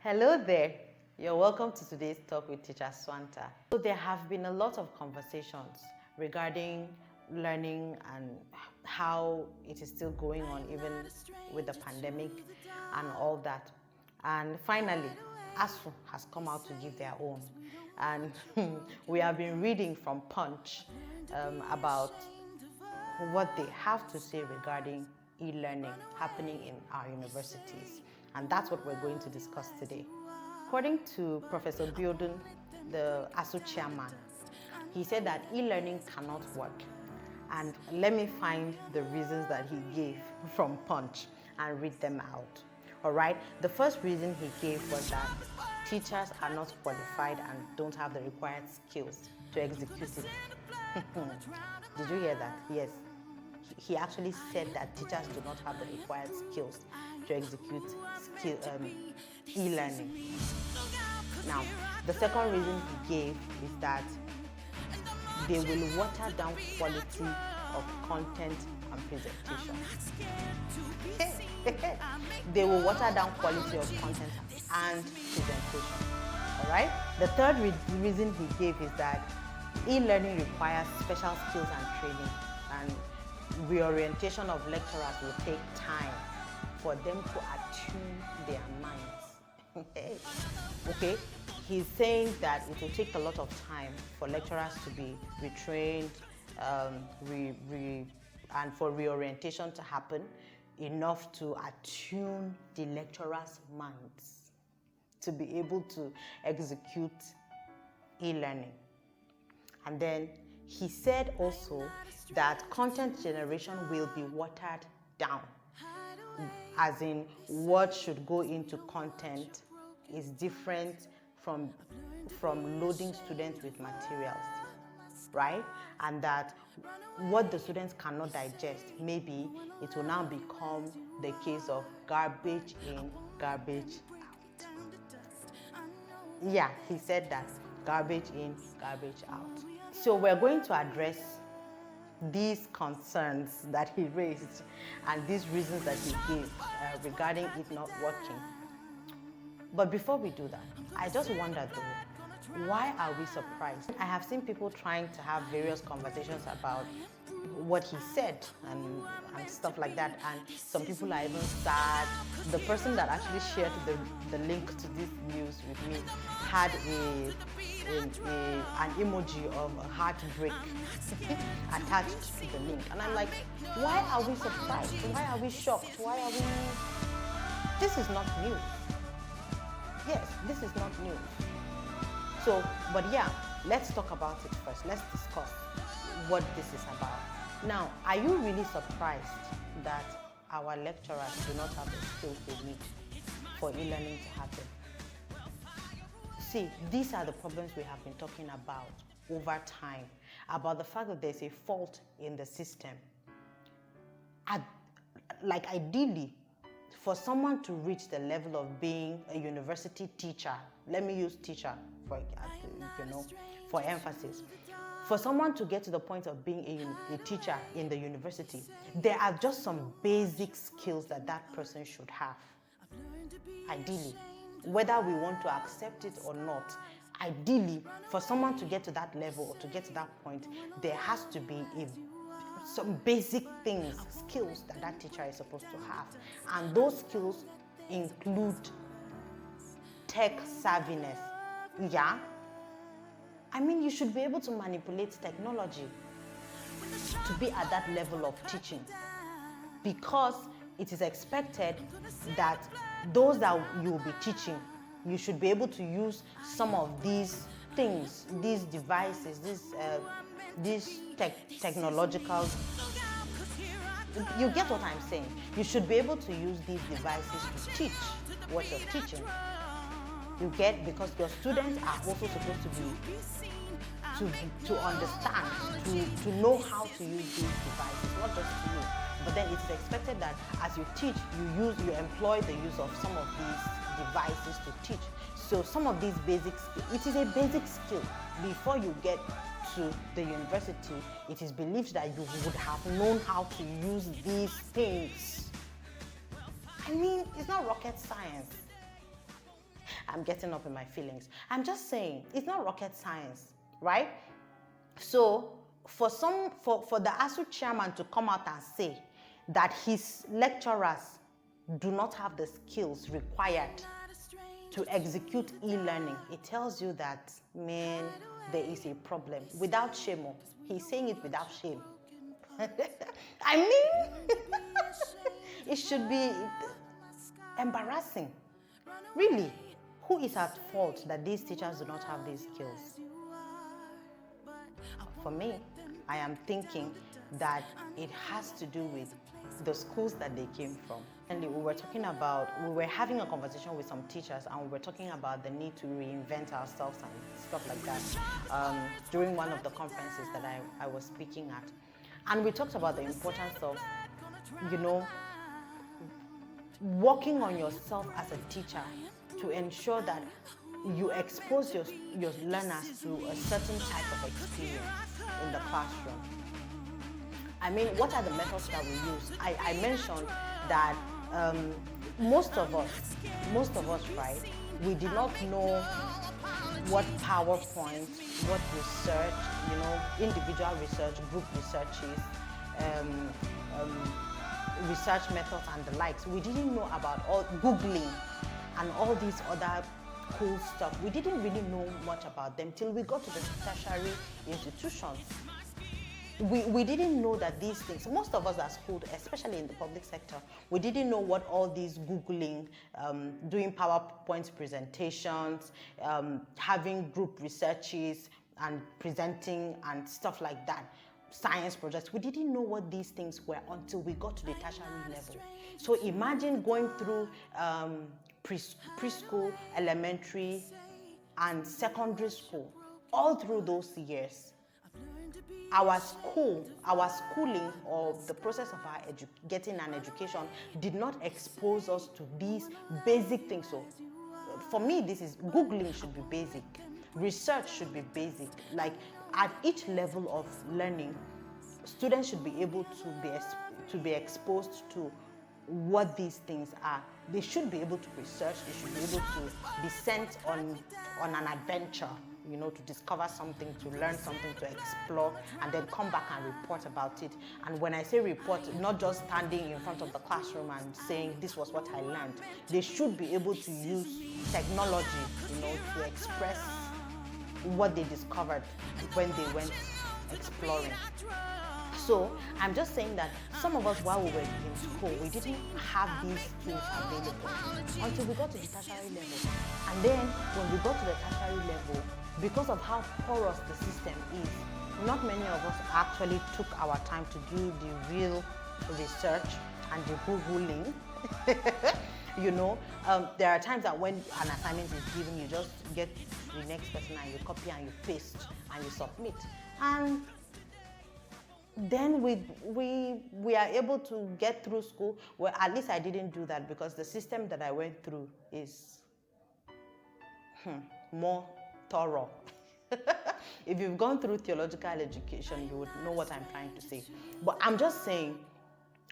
Hello there. You're welcome to today's talk with Teacher Swanta. So there have been a lot of conversations regarding learning and how it is still going on even with the pandemic and all that. And finally, ASUU has come out to give their own. And we have been reading from Punch about what they have to say regarding e-learning happening in our universities. And that's what we're going to discuss today. According to Professor Biodun, the ASUU Chairman, he said that e-learning cannot work. And let me find the reasons that he gave from Punch and read them out. All right, the first reason he gave was that teachers are not qualified and don't have the required skills to execute it. Did you hear that? Yes. He actually said that teachers do not have the required skills to execute e-learning. Now, the second reason he gave is that they will water down quality of content and presentation. They will water down quality of content and presentation. All right? The third reason he gave is that e-learning requires special skills and training, and reorientation of lecturers will take time for them to attune their minds. Okay, he's saying that it will take a lot of time for lecturers to be retrained and for reorientation to happen, enough to attune the lecturers' minds to be able to execute e-learning. And then he said also that content generation will be watered down, as in what should go into content is different from loading students with materials, right? And that what the students cannot digest, maybe it will now become the case of garbage in, garbage out. Yeah, he said that, garbage in, garbage out. So we're going to address these concerns that he raised and these reasons that he gave regarding it not working. But before we do that, I just wonder though, why are we surprised? I have seen people trying to have various conversations about what he said and stuff like that, and some people are even sad. The person that actually shared the link to this news with me had an emoji of a heartbreak attached to the link, and I'm like, why are we surprised? Why are we shocked? Why are we... This is not news. Yes, this is not news. So, but yeah, let's talk about it first. Let's discuss what this is about. Now, are you really surprised that our lecturers do not have the skills they need for e-learning to happen? See, these are the problems we have been talking about over time, about the fact that there's a fault in the system. Like ideally, for someone to reach the level of being a university teacher, let me use teacher for emphasis. For someone to get to the point of being a teacher in the university, there are just some basic skills that person should have. Ideally, whether we want to accept it or not, ideally, for someone to get to that level or to get to that point, there has to be some basic things, skills that teacher is supposed to have. And those skills include tech savviness. Yeah? I mean, you should be able to manipulate technology to be at that level of teaching, because it is expected that those that you will be teaching, you should be able to use some of these things, these devices, these technological... You get what I'm saying? You should be able to use these devices to teach what you're teaching. You get, because your students are also supposed to be to understand, to know how to use these devices, not just to you. But then it's expected that as you teach, you employ the use of some of these devices to teach. So some of these basic skills, it is a basic skill. Before you get to the university, it is believed that you would have known how to use these things. I mean, it's not rocket science. I'm getting up in my feelings. I'm just saying, it's not rocket science, right? So for the ASUU chairman to come out and say that his lecturers do not have the skills required to execute e-learning, it tells you that, man, there is a problem. Without shame. He's saying it without shame. I mean, it should be embarrassing. Really, who is at fault that these teachers do not have these skills? For me, I am thinking that it has to do with the schools that they came from. And we were having a conversation with some teachers, and we were talking about the need to reinvent ourselves and stuff like that during one of the conferences that I was speaking at. And we talked about the importance of, working on yourself as a teacher to ensure that you expose your learners to a certain type of experience in the classroom. I mean, what are the methods that we use? I mentioned that most of us, right, we did not know what PowerPoint, what research, individual research, group researches, research methods and the likes. We didn't know about all Googling and all these other cool stuff. We didn't really know much about them till we got to the tertiary institutions. We didn't know that these things, most of us are schooled, especially in the public sector, we didn't know what all these Googling, doing PowerPoint presentations, having group researches and presenting and stuff like that, science projects. We didn't know what these things were until we got to the tertiary level. So imagine going through preschool, elementary, and secondary school, all through those years. Our schooling, or the process of our getting an education did not expose us to these basic things. So for me, Googling should be basic. Research should be basic. Like at each level of learning, students should be able to be exposed to what these things are. They should be able to research. They should be able to be sent on an adventure, to discover something, to learn something, to explore, and then come back and report about it. And when I say report, not just standing in front of the classroom and saying, this was what I learned. They should be able to use technology, to express what they discovered when they went exploring. So I'm just saying that some of us, while we were in school, we didn't have these skills available until we got to the tertiary level. And then when we got to the tertiary level, because of how porous the system is, not many of us actually took our time to do the real research and the Googling. There are times that when an assignment is given, you just get the next person and you copy and you paste and you submit. And then we are able to get through school. Well, at least I didn't do that, because the system that I went through is more thorough. If you've gone through theological education, you would know what I'm trying to say. But I'm just saying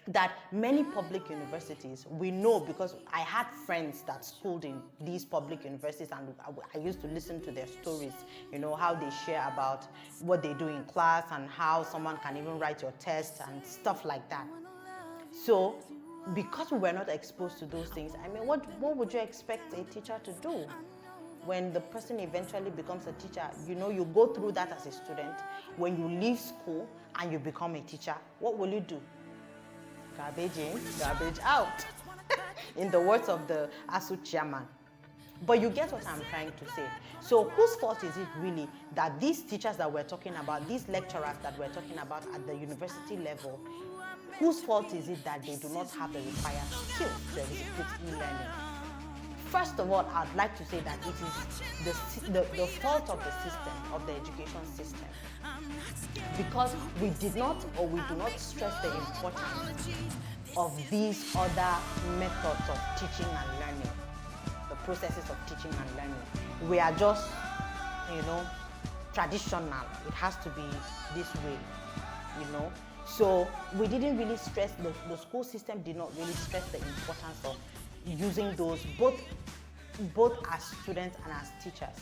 that many public universities, we know, because I had friends that schooled in these public universities, and I used to listen to their stories, how they share about what they do in class and how someone can even write your test and stuff like that. So because we were not exposed to those things, I mean, what would you expect a teacher to do? When the person eventually becomes a teacher, you go through that as a student. When you leave school and you become a teacher, what will you do? Garbage in, garbage out, in the words of the ASUU chairman. But you get what I'm trying to say. So whose fault is it really that these teachers that we're talking about, these lecturers that we're talking about at the university level, whose fault is it that they do not have the required skills to execute e-learning? First of all, I'd like to say that it is the fault of the system, of the education system. Because we did not, or we do not stress the importance of these other methods of teaching and learning, the processes of teaching and learning. We are just, traditional. It has to be this way, So we didn't really stress, the school system did not really stress the importance of using those, both both as students and as teachers.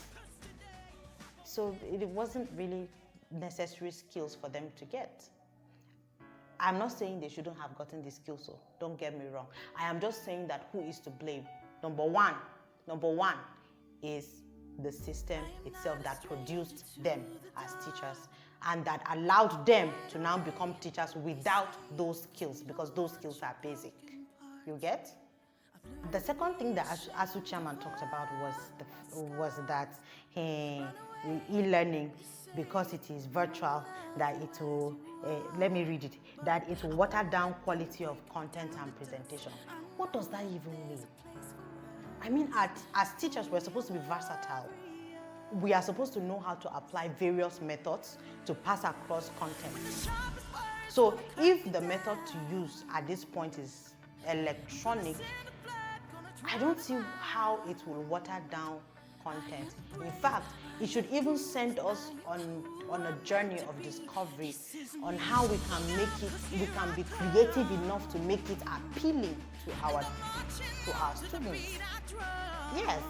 So it wasn't really necessary skills for them to get. I'm not saying they shouldn't have gotten the skills, so don't get me wrong. I am just saying that who is to blame? Number one is the system itself that produced them as teachers and that allowed them to now become teachers without those skills, because those skills are basic. You get? The second thing that ASUU Chairman talked about was that e-learning, because it is virtual, that it will, let me read it, that it will water down quality of content and presentation. What does that even mean? I mean, as teachers, we're supposed to be versatile. We are supposed to know how to apply various methods to pass across content. So if the method to use at this point is electronic, I don't see how it will water down content. In fact, it should even send us on a journey of discovery on how we can be creative enough to make it appealing to our students. Yes.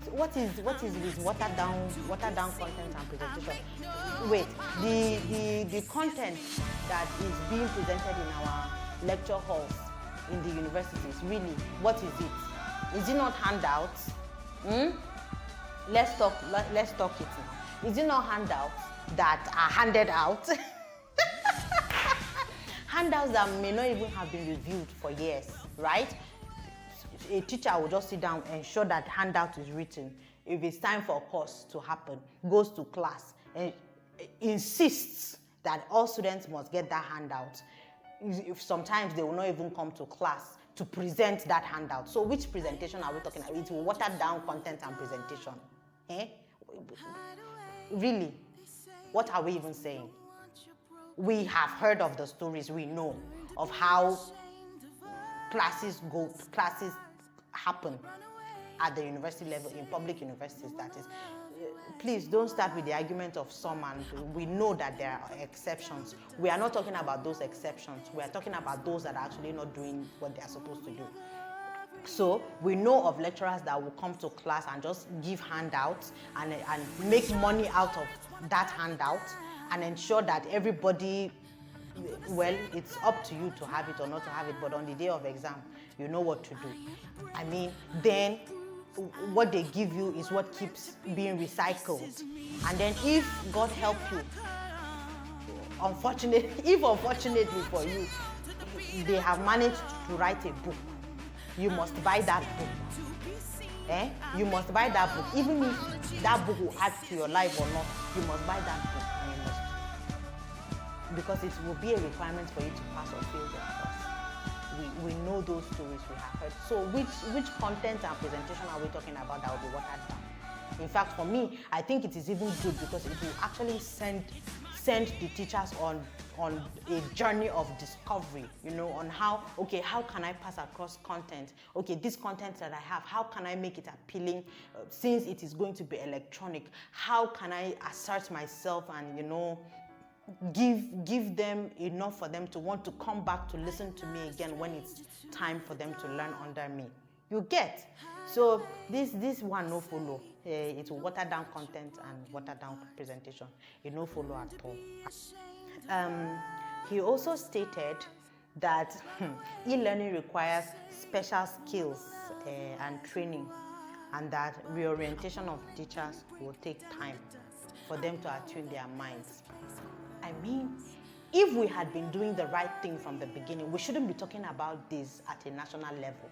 So what is this watered down content and presentation? Wait, the content that is being presented in our lecture halls in the universities, really, what is it? Is it not handouts? Let's talk it now. Is it not handouts that are handed out? Handouts that may not even have been reviewed for years, right? A teacher will just sit down and ensure that handout is written. If it's time for a course to happen, goes to class and insists that all students must get that handout. If sometimes they will not even come to class to present that handout. So which presentation are we talking about? It will water down content and presentation. Really? What are we even saying? We have heard of the stories, we know of how classes happen at the university level, in public universities, that is. Please don't start with the argument of some, and we know that there are exceptions. We are not talking about those exceptions. We are talking about those that are actually not doing what they are supposed to do. So we know of lecturers that will come to class and just give handouts and make money out of that handout and ensure that everybody, well, it's up to you to have it or not to have it, but on the day of exam, you know what to do. I mean, then what they give you is what keeps being recycled. And then if, God help you, unfortunately for you, they have managed to write a book, you must buy that book. You must buy that book. Even if that book will add to your life or not, you must buy that book. And you must, because it will be a requirement for you to pass or fail the course. We know those stories, we have heard. So which content and presentation are we talking about that will be watered down? In fact, for me, I think it is even good because it will actually send the teachers on a journey of discovery, on how can I pass across content? Okay, this content that I have, how can I make it appealing? Since it is going to be electronic, how can I assert myself and, give them enough for them to want to come back to listen to me again when it's time for them to learn under me. You get? So this one no follow. It will water down content and water down presentation. It no follow at all. He also stated that e-learning requires special skills and training, and that reorientation of teachers will take time for them to attune their minds. I mean, if we had been doing the right thing from the beginning, we shouldn't be talking about this at a national level.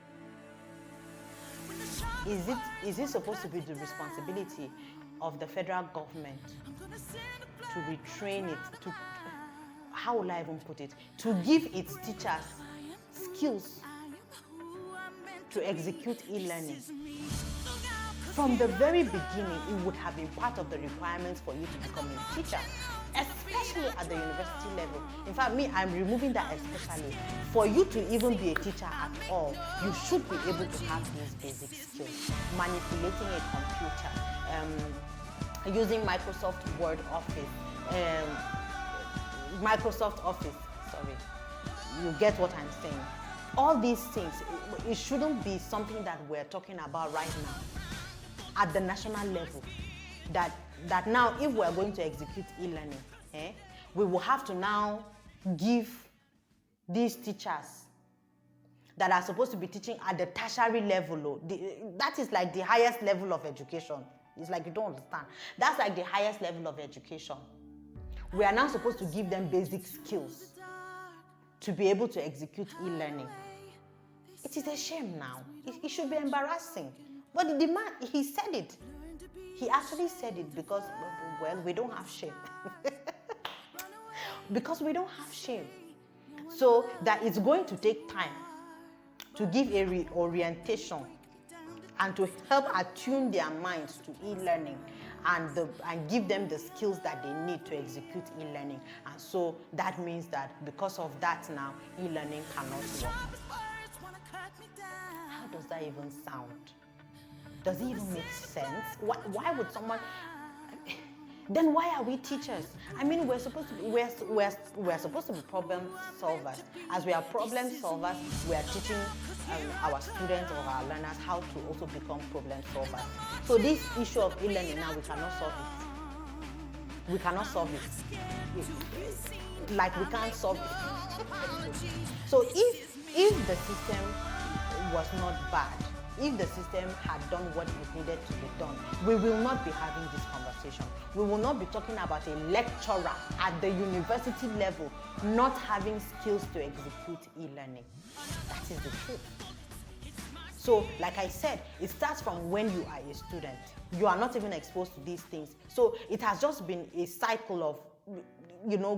Is it supposed to be the responsibility of the federal government to retrain it, how will I even put it, to give its teachers skills to execute e-learning? From the very beginning, it would have been part of the requirements for you to become a teacher, especially at the university level. In fact, I'm removing that especially. For you to even be a teacher at all, you should be able to have these basic skills. Manipulating a computer, using Microsoft Office, sorry. You get what I'm saying. All these things, it shouldn't be something that we're talking about right now. at the national level. That now, if we're going to execute e-learning, we will have to now give these teachers that are supposed to be teaching at the tertiary level, that is like the highest level of education. It's like you don't understand. That's like the highest level of education. We are now supposed to give them basic skills to be able to execute e-learning. It is a shame now. It should be embarrassing. But the man, he said it. He actually said it because, well, we don't have shame. Because we don't have shame. So that it's going to take time to give a reorientation and to help attune their minds to e-learning and give them the skills that they need to execute e-learning. And so that means that because of that now, e-learning cannot work. How does that even sound? Does it even make sense? Why would someone... Then why are we teachers? I mean, we're supposed to be problem solvers. As we are problem solvers, we are teaching our students or our learners how to also become problem solvers. So this issue of e-learning now, we cannot solve it. We cannot solve it. Like we can't solve it. So if the system was not bad, if the system had done what it needed to be done, we will not be having this conversation. We will not be talking about a lecturer at the university level not having skills to execute e-learning. That is the truth. So, like I said, it starts from when you are a student. You are not even exposed to these things. So it has just been a cycle of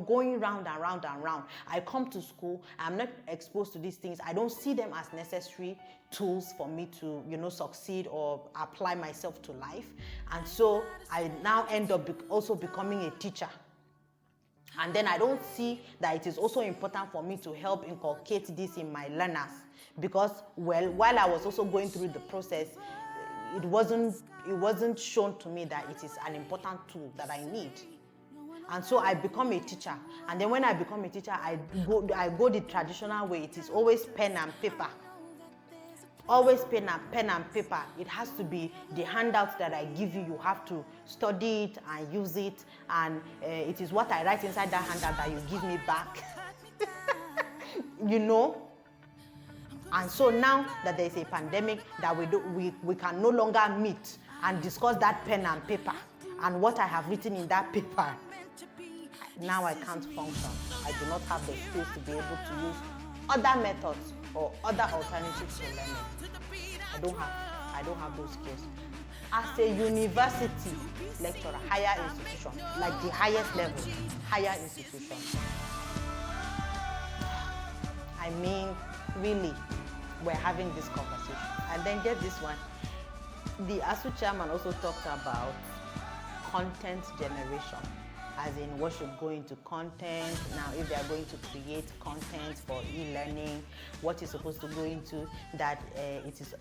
going round and round and round. I come to school, I'm not exposed to these things. I don't see them as necessary tools for me to, succeed or apply myself to life. And so I now end up also becoming a teacher. And then I don't see that it is also important for me to help inculcate this in my learners. Because, well, while I was also going through the process, it wasn't shown to me that it is an important tool that I need. And so I become a teacher. And then when I become a teacher, I go the traditional way. It is always pen and paper. Always pen and paper. It has to be the handouts that I give you. You have to study it and use it. And it is what I write inside that handout that you give me back. And so now that there is a pandemic, that we can no longer meet and discuss that pen and paper and what I have written in that paper. Now I can't function. I do not have the skills to be able to use other methods or other alternatives to learning. I don't have those skills. As a university lecturer, higher institution, like the highest level, higher institution. I mean, really, we're having this conversation. And then get this one. The ASUU Chairman also talked about content generation, as in what should go into content. Now, if they are going to create content for e-learning, what is supposed to go into that, it is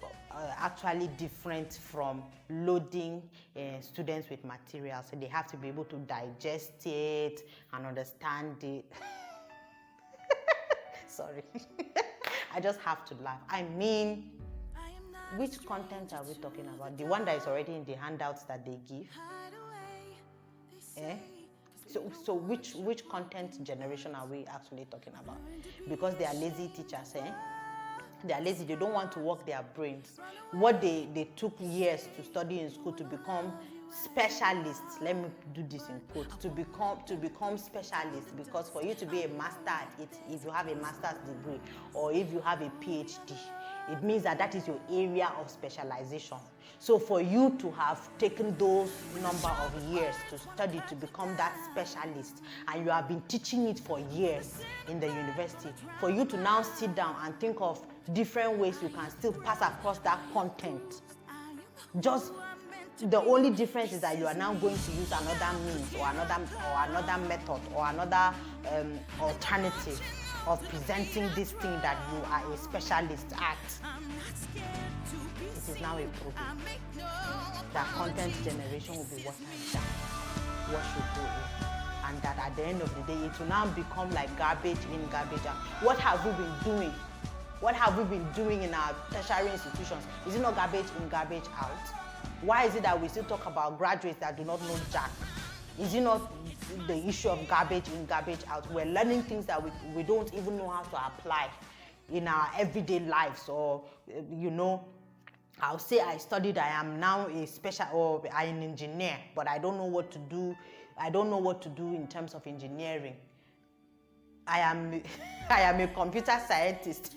actually different from loading students with material. So they have to be able to digest it and understand it. Sorry. I just have to laugh. I mean, which content are we talking about? The one that is already in the handouts that they give? So which content generation are we actually talking about? Because they are lazy teachers, They are lazy. They don't want to work their brains. What they took years to study in school to become specialists, let me do this in quotes, to become specialists, because for you to be a master at it, if you have a master's degree or if you have a PhD, it means that is your area of specialization. So for you to have taken those number of years to study to become that specialist, and you have been teaching it for years in the university, for you to now sit down and think of different ways you can still pass across that content, just the only difference is that you are now going to use another means or another method or another alternative of presenting this thing that you are a specialist at. It is now a problem. That content generation will be watered down. What should go in? And that at the end of the day, it will now become like garbage in, garbage out. What have we been doing? What have we been doing in our tertiary institutions? Is it not garbage in, garbage out? Why is it that we still talk about graduates that do not know jack? Is it not the issue of garbage in, garbage out? We're learning things that we don't even know how to apply in our everyday lives. Or, I'll say I studied, I am now a special, or I'm an engineer, but I don't know what to do. I don't know what to do in terms of engineering. I am a computer scientist,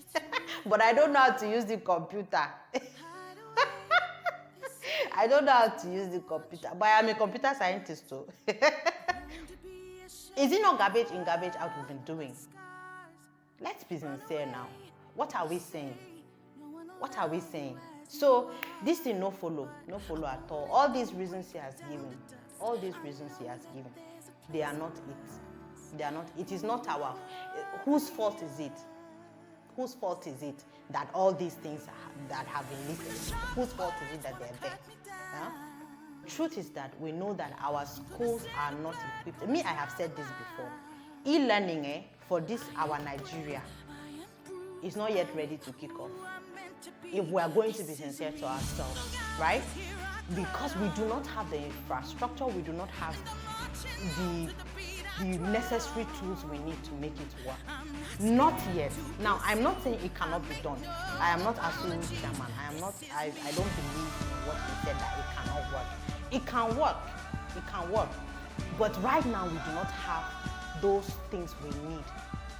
but I don't know how to use the computer. I don't know how to use the computer, but I am a computer scientist too. Is it not garbage in, garbage out we've been doing? Let's be sincere now. What are we saying? What are we saying? So this thing no follow at all. All these reasons he has given, they are not it. They are not. It is not our. Whose fault is it? Whose fault is it that all these things that have been listed? Whose fault is it that they're there? Huh? Truth is that we know that our schools are not equipped. Me, I have said this before. E-learning for this our Nigeria is not yet ready to kick off. If we are going to be sincere to ourselves, right? Because we do not have the infrastructure, we do not have the necessary tools we need to make it work. Not yet. Now, I'm not saying it cannot be done. I am not ASUU Chairman. I don't believe in what he said that it cannot work. It can work. It can work. But right now, we do not have those things we need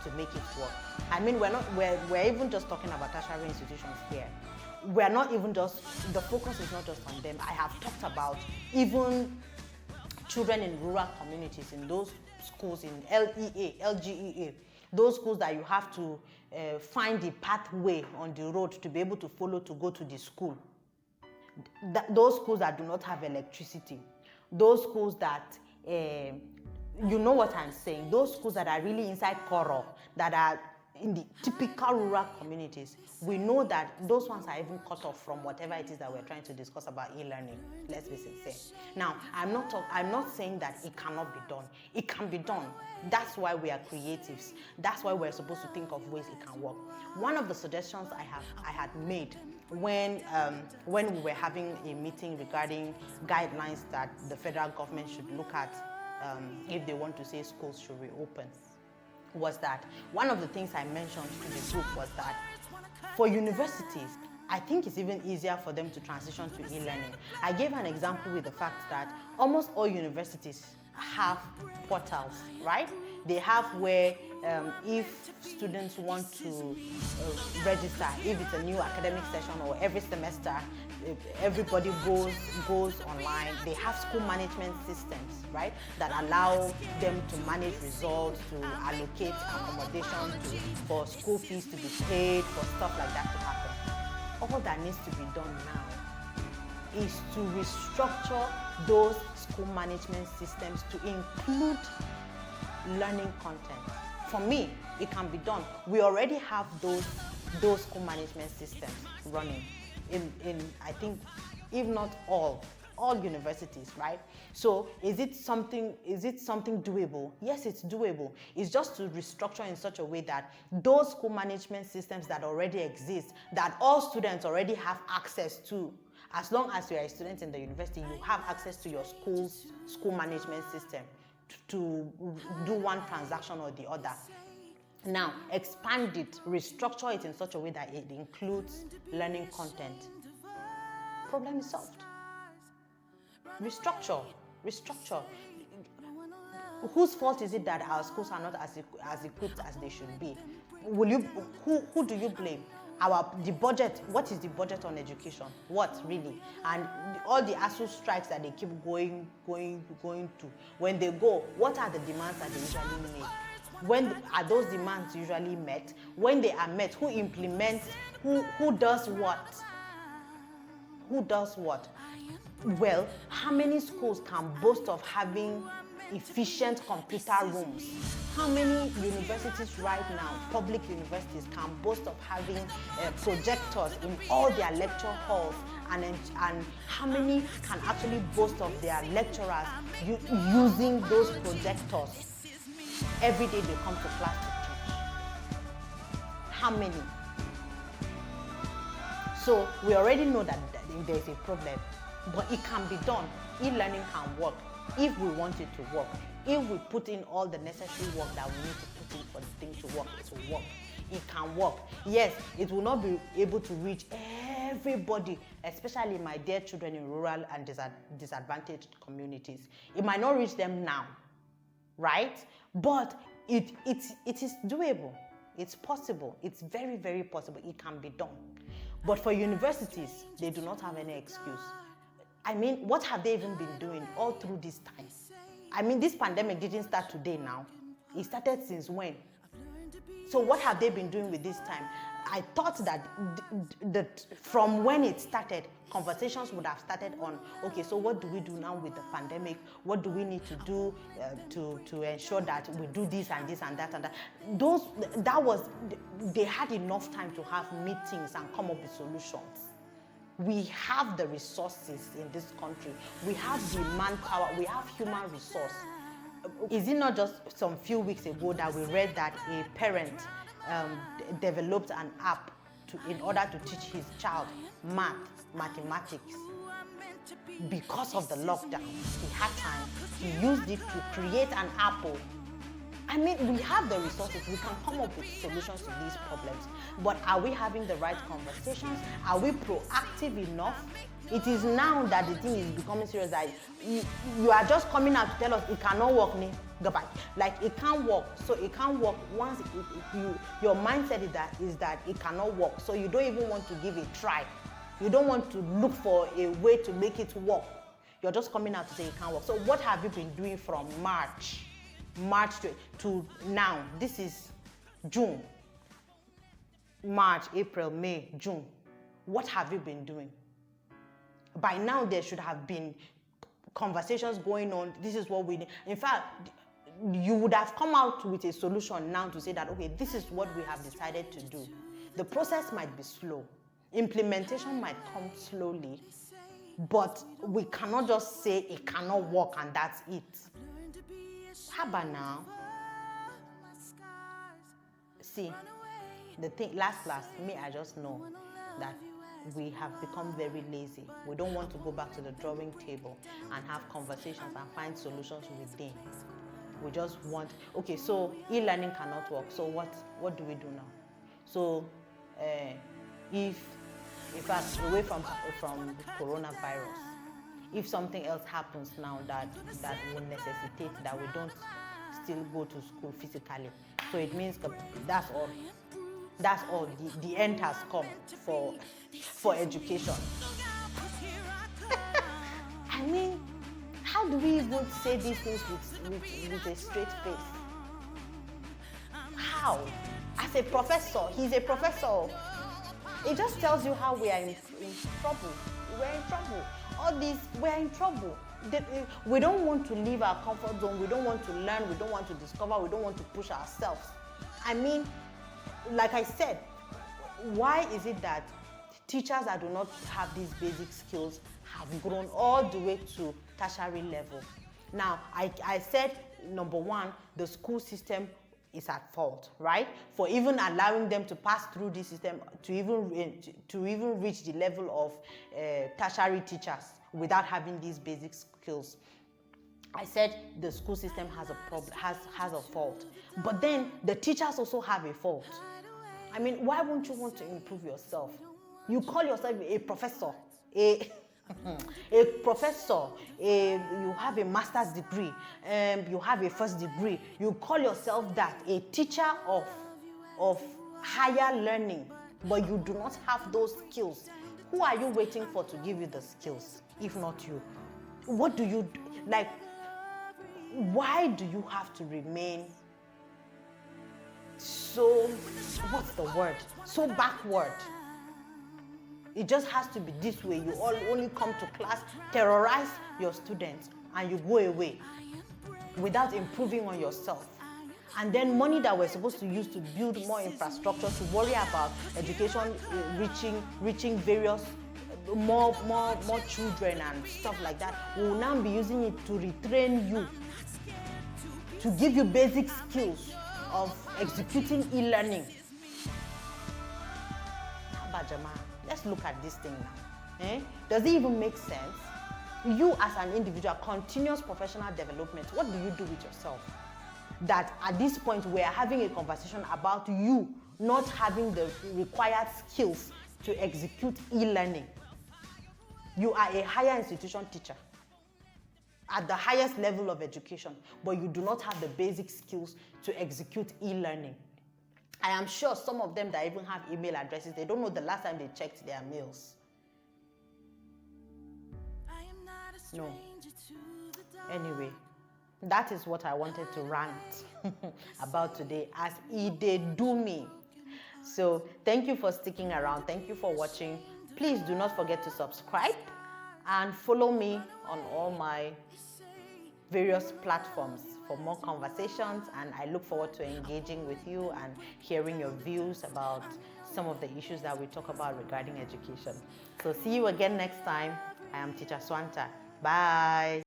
to make it work. I mean, we're even just talking about tertiary institutions here. We're not even just, the focus is not just on them. I have talked about even children in rural communities, in those schools in LGEA, those schools that you have to find the pathway on the road to be able to follow to go to the school. Those schools that do not have electricity, those schools that, you know what I'm saying, those schools that are really inside Koro, that are in the typical rural communities, we know that those ones are even cut off from whatever it is that we're trying to discuss about e-learning. Let's be sincere. Now, I'm not saying that it cannot be done. It can be done. That's why we are creatives. That's why we're supposed to think of ways it can work. One of the suggestions I had made when we were having a meeting regarding guidelines that the federal government should look at if they want to say schools should reopen, was that one of the things I mentioned to the group was that for universities, I think it's even easier for them to transition to e-learning. I gave an example with the fact that almost all universities have portals, right? They have where if students want to register, if it's a new academic session or every semester, everybody goes online. They have school management systems, right, that allow them to manage results, to allocate accommodation, for school fees to be paid, for stuff like that to happen. All that needs to be done now is to restructure those school management systems to include learning content. For me, it can be done. We already have those school management systems running in I think, if not all universities, right? So is it something doable? Yes, it's doable. It's just to restructure in such a way that those school management systems that already exist, that all students already have access to, as long as you are a student in the university, you have access to your school management system to do one transaction or the other. Now, expand it, restructure it in such a way that it includes learning content. Problem is solved. Restructure. Whose fault is it that our schools are not as equipped as they should be? Who do you blame? The budget. What is the budget on education? What really? And all the ASUU strikes that they keep going to. When they go, what are the demands that they usually make? When are those demands usually met? When they are met, who implements? Who does what? Who does what? Well, how many schools can boast of having efficient computer rooms? How many universities right now, public universities, can boast of having projectors in all their lecture halls? And how many can actually boast of their lecturers using those projectors every day they come to class to teach? How many? So we already know that there's a problem. but it can be done. E-learning can work if we want it to work. If we put in all the necessary work that we need to put in for the thing to work, it will work. It can work. Yes, it will not be able to reach everybody, especially my dear children in rural and disadvantaged communities. It might not reach them now, right? But it is doable. It's possible. It's very, very possible. It can be done. But for universities, they do not have any excuse. I mean, what have they even been doing all through this time? I mean, this pandemic didn't start today now. It started since when? So what have they been doing with this time? I thought that from when it started, conversations would have started on, okay, so what do we do now with the pandemic? What do we need to do to ensure that we do this and this and that and that? They had enough time to have meetings and come up with solutions. We have the resources in this country. We have the manpower. We have human resource. Is it not just some few weeks ago that we read that a parent developed an app in order to teach his child mathematics? Because of the lockdown, he had time. He used it to create an app. I mean, we have the resources. We can come up with solutions to these problems. But are we having the right conversations? Are we proactive enough? It is now that the thing is becoming serious. That you are just coming out to tell us it cannot work. Goodbye. Like, it can't work. So it can't work once your mindset is that it cannot work. So you don't even want to give it a try. You don't want to look for a way to make it work. You're just coming out to say it can't work. So what have you been doing from March to now? This is June. March, April, May, June. What have you been doing? By now, there should have been conversations going on. This is what we need. In fact, you would have come out with a solution now to say that, okay, this is what we have decided to do. The process might be slow. Implementation might come slowly, but we cannot just say it cannot work and that's it. How about now? See, the thing, last, me, I just know that we have become very lazy. We don't want to go back to the drawing table and have conversations and find solutions within. We just want, okay, so e-learning cannot work. So what do we do now? So if away from coronavirus, if something else happens now that will necessitate that we don't still go to school physically, so it means that's all. That's all. The end has come for education. I mean, how do we even say these things with a straight face? How? As a professor, he's a professor. It just tells you how we are in trouble. We're in trouble. All this, we're in trouble. We don't want to leave our comfort zone. We don't want to learn. We don't want to discover. We don't want to push ourselves. I mean, like I said, why is it that teachers that do not have these basic skills have grown all the way to tertiary level? Now, I said, number one, the school system is at fault, right? For even allowing them to pass through this system to even reach the level of tertiary teachers without having these basic skills. I said the school system has a problem, has a fault. But then the teachers also have a fault. I mean, why won't you want to improve yourself? You call yourself a professor, a professor, you have a master's degree, you have a first degree. You call yourself that, a teacher of higher learning, but you do not have those skills. Who are you waiting for to give you the skills, if not you? What do you do? Like, why do you have to remain so, what's the word? So backward. It just has to be this way. You all only come to class, terrorize your students, and you go away without improving on yourself. And then money that we're supposed to use to build more infrastructure, to worry about education reaching various more children and stuff like that, we will now be using it to retrain you, to give you basic skills of executing e-learning. How about Jama? Let's look at this thing now. Does it even make sense? You as an individual, continuous professional development, what do you do with yourself? That at this point we are having a conversation about you not having the required skills to execute e-learning. You are a higher institution teacher at the highest level of education, but you do not have the basic skills to execute e-learning. I am sure some of them that even have email addresses, they don't know the last time they checked their mails. No. Anyway, that is what I wanted to rant about today, as it did do me. So thank you for sticking around. Thank you for watching. Please do not forget to subscribe and follow me on all my various platforms for more conversations, and I look forward to engaging with you and hearing your views about some of the issues that we talk about regarding education. So see you again next time. I am Teacher Swanta. Bye.